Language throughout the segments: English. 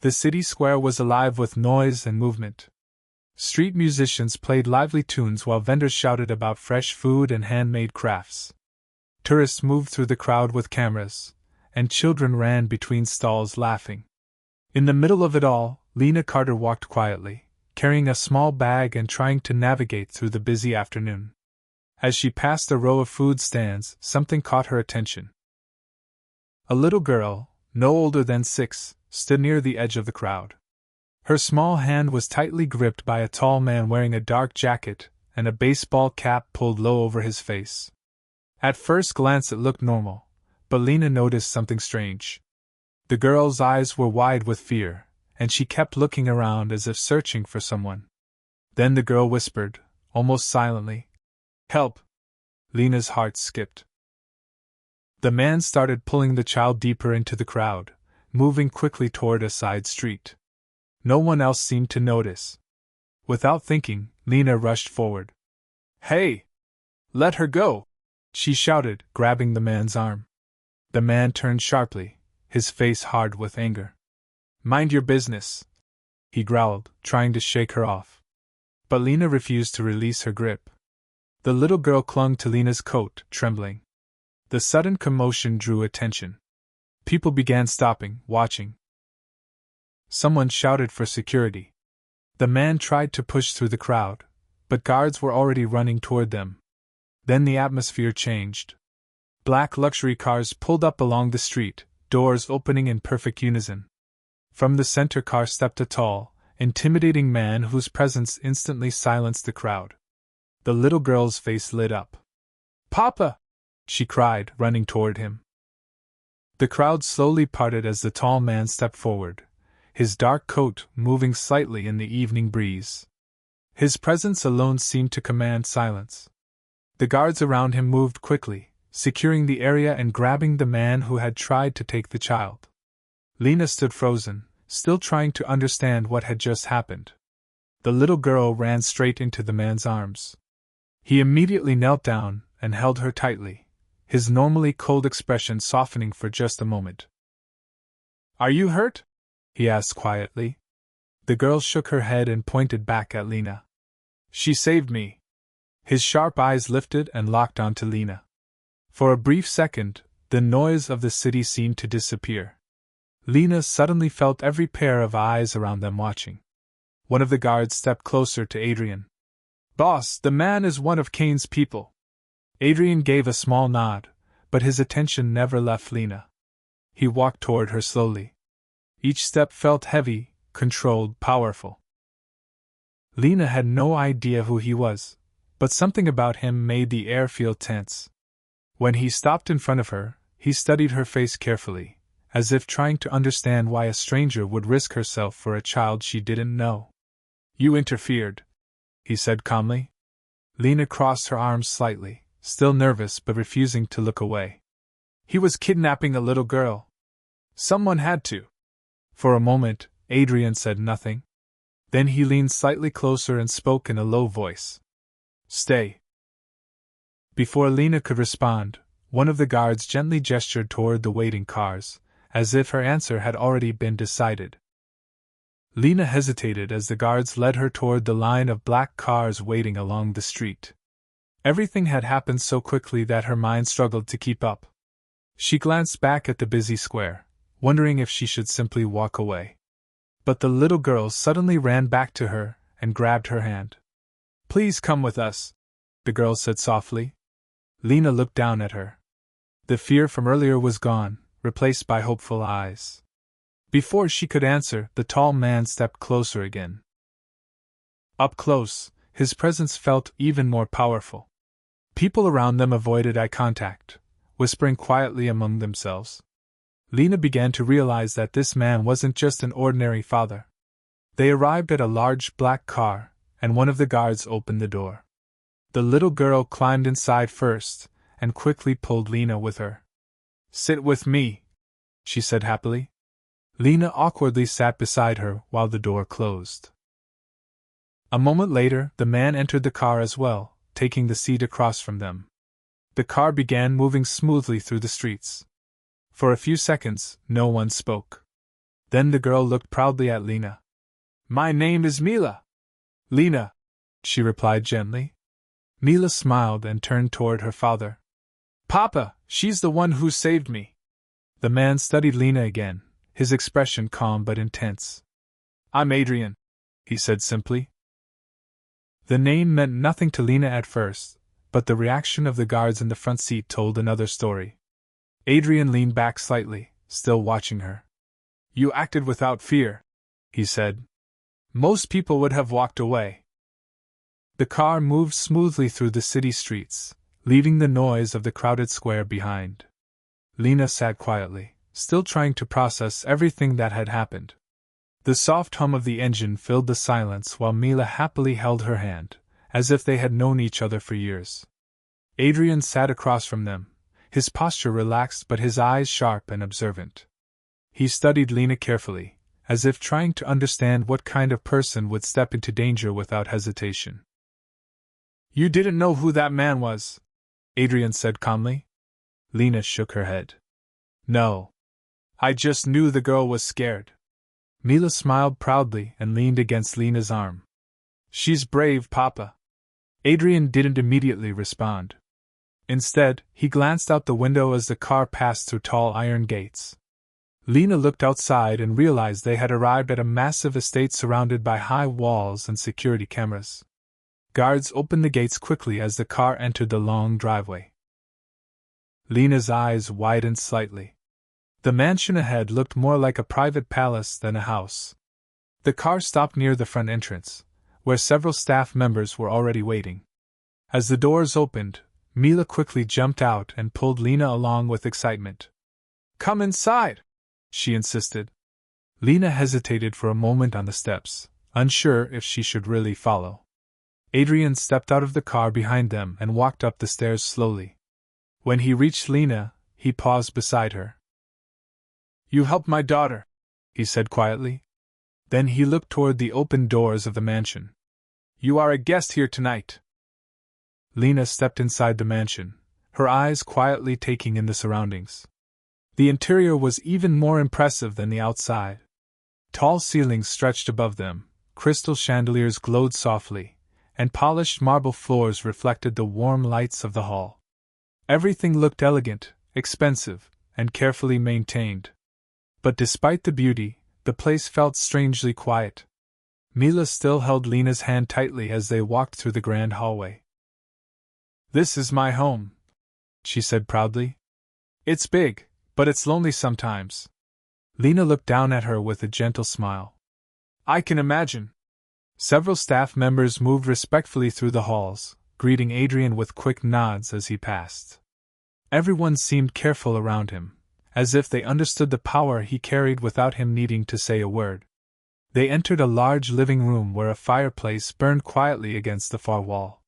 The city square was alive with noise and movement. Street musicians played lively tunes while vendors shouted about fresh food and handmade crafts. Tourists moved through the crowd with cameras, and children ran between stalls laughing. In the middle of it all, Lena Carter walked quietly, carrying a small bag and trying to navigate through the busy afternoon. As she passed a row of food stands, something caught her attention. A little girl, no older than 6, stood near the edge of the crowd. Her small hand was tightly gripped by a tall man wearing a dark jacket and a baseball cap pulled low over his face. At first glance it looked normal, but Lena noticed something strange. The girl's eyes were wide with fear, and she kept looking around as if searching for someone. Then the girl whispered, almost silently, "Help!" Lena's heart skipped. The man started pulling the child deeper into the crowd, moving quickly toward a side street. No one else seemed to notice. Without thinking, Lena rushed forward. "Hey! Let her go!" she shouted, grabbing the man's arm. The man turned sharply, his face hard with anger. "Mind your business," he growled, trying to shake her off. But Lena refused to release her grip. The little girl clung to Lena's coat, trembling. The sudden commotion drew attention. People began stopping, watching. Someone shouted for security. The man tried to push through the crowd, but guards were already running toward them. Then the atmosphere changed. Black luxury cars pulled up along the street, doors opening in perfect unison. From the center car stepped a tall, intimidating man whose presence instantly silenced the crowd. The little girl's face lit up. "Papa!" she cried, running toward him. The crowd slowly parted as the tall man stepped forward, his dark coat moving slightly in the evening breeze. His presence alone seemed to command silence. The guards around him moved quickly, securing the area and grabbing the man who had tried to take the child. Lena stood frozen, still trying to understand what had just happened. The little girl ran straight into the man's arms. He immediately knelt down and held her tightly, his normally cold expression softening for just a moment. "Are you hurt?" he asked quietly. The girl shook her head and pointed back at Lena. "She saved me." His sharp eyes lifted and locked onto Lena. For a brief second, the noise of the city seemed to disappear. Lena suddenly felt every pair of eyes around them watching. One of the guards stepped closer to Adrian. "Boss, the man is one of Kane's people." Adrian gave a small nod, but his attention never left Lena. He walked toward her slowly. Each step felt heavy, controlled, powerful. Lena had no idea who he was, but something about him made the air feel tense. When he stopped in front of her, he studied her face carefully, as if trying to understand why a stranger would risk herself for a child she didn't know. "You interfered," he said calmly. Lena crossed her arms slightly, still nervous but refusing to look away. "He was kidnapping a little girl. Someone had to." For a moment, Adrian said nothing. Then he leaned slightly closer and spoke in a low voice. "Stay." Before Lena could respond, one of the guards gently gestured toward the waiting cars, as if her answer had already been decided. Lena hesitated as the guards led her toward the line of black cars waiting along the street. Everything had happened so quickly that her mind struggled to keep up. She glanced back at the busy square, wondering if she should simply walk away. But the little girl suddenly ran back to her and grabbed her hand. "Please come with us," the girl said softly. Lena looked down at her. The fear from earlier was gone, replaced by hopeful eyes. Before she could answer, the tall man stepped closer again. Up close, his presence felt even more powerful. People around them avoided eye contact, whispering quietly among themselves. Lena began to realize that this man wasn't just an ordinary father. They arrived at a large black car, and one of the guards opened the door. The little girl climbed inside first, and quickly pulled Lena with her. "Sit with me," she said happily. Lena awkwardly sat beside her while the door closed. A moment later, the man entered the car as well, taking the seat across from them. The car began moving smoothly through the streets. For a few seconds, no one spoke. Then the girl looked proudly at Lena. My name is Mila. Lena, she replied gently. Mila smiled and turned toward her father. Papa, she's the one who saved me. The man studied Lena again, his expression calm but intense. I'm Adrian, he said simply. The name meant nothing to Lena at first, but the reaction of the guards in the front seat told another story. Adrian leaned back slightly, still watching her. You acted without fear, he said. Most people would have walked away. The car moved smoothly through the city streets, leaving the noise of the crowded square behind. Lena sat quietly, still trying to process everything that had happened. The soft hum of the engine filled the silence while Mila happily held her hand, as if they had known each other for years. Adrian sat across from them, his posture relaxed but his eyes sharp and observant. He studied Lena carefully, as if trying to understand what kind of person would step into danger without hesitation. You didn't know who that man was, Adrian said calmly. Lena shook her head. No. I just knew the girl was scared. Mila smiled proudly and leaned against Lena's arm. She's brave, Papa. Adrian didn't immediately respond. Instead, he glanced out the window as the car passed through tall iron gates. Lena looked outside and realized they had arrived at a massive estate surrounded by high walls and security cameras. Guards opened the gates quickly as the car entered the long driveway. Lena's eyes widened slightly. The mansion ahead looked more like a private palace than a house. The car stopped near the front entrance, where several staff members were already waiting. As the doors opened, Mila quickly jumped out and pulled Lena along with excitement. Come inside, she insisted. Lena hesitated for a moment on the steps, unsure if she should really follow. Adrian stepped out of the car behind them and walked up the stairs slowly. When he reached Lena, he paused beside her. You helped my daughter, he said quietly. Then he looked toward the open doors of the mansion. You are a guest here tonight. Lena stepped inside the mansion, her eyes quietly taking in the surroundings. The interior was even more impressive than the outside. Tall ceilings stretched above them, crystal chandeliers glowed softly, and polished marble floors reflected the warm lights of the hall. Everything looked elegant, expensive, and carefully maintained. But despite the beauty, the place felt strangely quiet. Mila still held Lena's hand tightly as they walked through the grand hallway. This is my home, she said proudly. It's big, but it's lonely sometimes. Lena looked down at her with a gentle smile. I can imagine. Several staff members moved respectfully through the halls, greeting Adrian with quick nods as he passed. Everyone seemed careful around him, as if they understood the power he carried without him needing to say a word. They entered a large living room where a fireplace burned quietly against the far wall.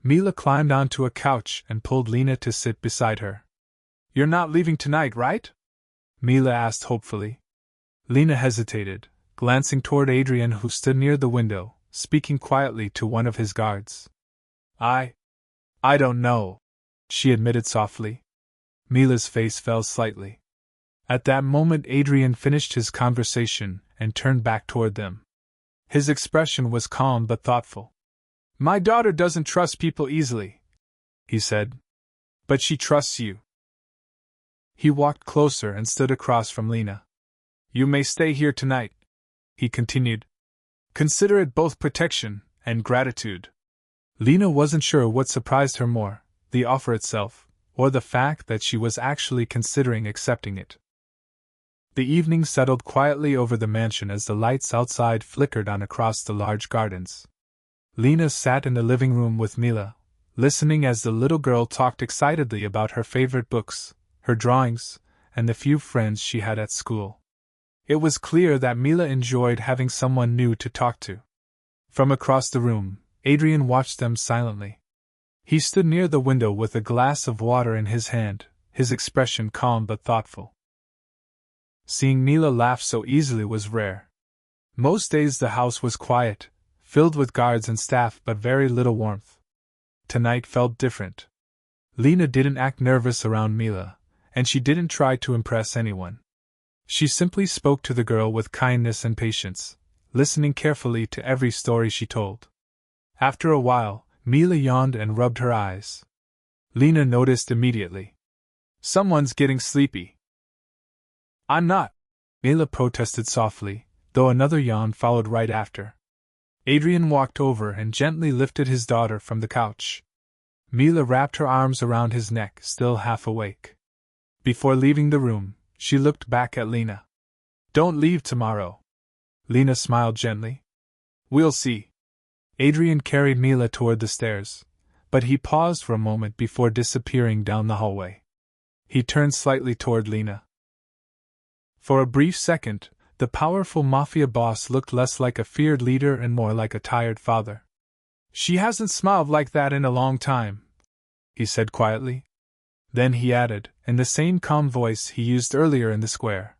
Mila climbed onto a couch and pulled Lena to sit beside her. You're not leaving tonight, right? Mila asked hopefully. Lena hesitated, glancing toward Adrian who stood near the window, speaking quietly to one of his guards. I don't know, she admitted softly. Mila's face fell slightly. At that moment Adrian finished his conversation and turned back toward them. His expression was calm but thoughtful. My daughter doesn't trust people easily, he said. But she trusts you. He walked closer and stood across from Lena. You may stay here tonight, he continued. Consider it both protection and gratitude. Lena wasn't sure what surprised her more, the offer itself, or the fact that she was actually considering accepting it. The evening settled quietly over the mansion as the lights outside flickered on across the large gardens. Lena sat in the living room with Mila, listening as the little girl talked excitedly about her favorite books, her drawings, and the few friends she had at school. It was clear that Mila enjoyed having someone new to talk to. From across the room, Adrian watched them silently. He stood near the window with a glass of water in his hand, his expression calm but thoughtful. Seeing Mila laugh so easily was rare. Most days the house was quiet, filled with guards and staff but very little warmth. Tonight felt different. Lena didn't act nervous around Mila, and she didn't try to impress anyone. She simply spoke to the girl with kindness and patience, listening carefully to every story she told. After a while, Mila yawned and rubbed her eyes. Lena noticed immediately. "Someone's getting sleepy." "I'm not," Mila protested softly, though another yawn followed right after. Adrian walked over and gently lifted his daughter from the couch. Mila wrapped her arms around his neck, still half awake. Before leaving the room, she looked back at Lena. "Don't leave tomorrow." Lena smiled gently. "We'll see." Adrian carried Mila toward the stairs, but he paused for a moment before disappearing down the hallway. He turned slightly toward Lena. For a brief second, the powerful Mafia boss looked less like a feared leader and more like a tired father. "She hasn't smiled like that in a long time," he said quietly. Then he added, in the same calm voice he used earlier in the square,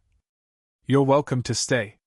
"You're welcome to stay."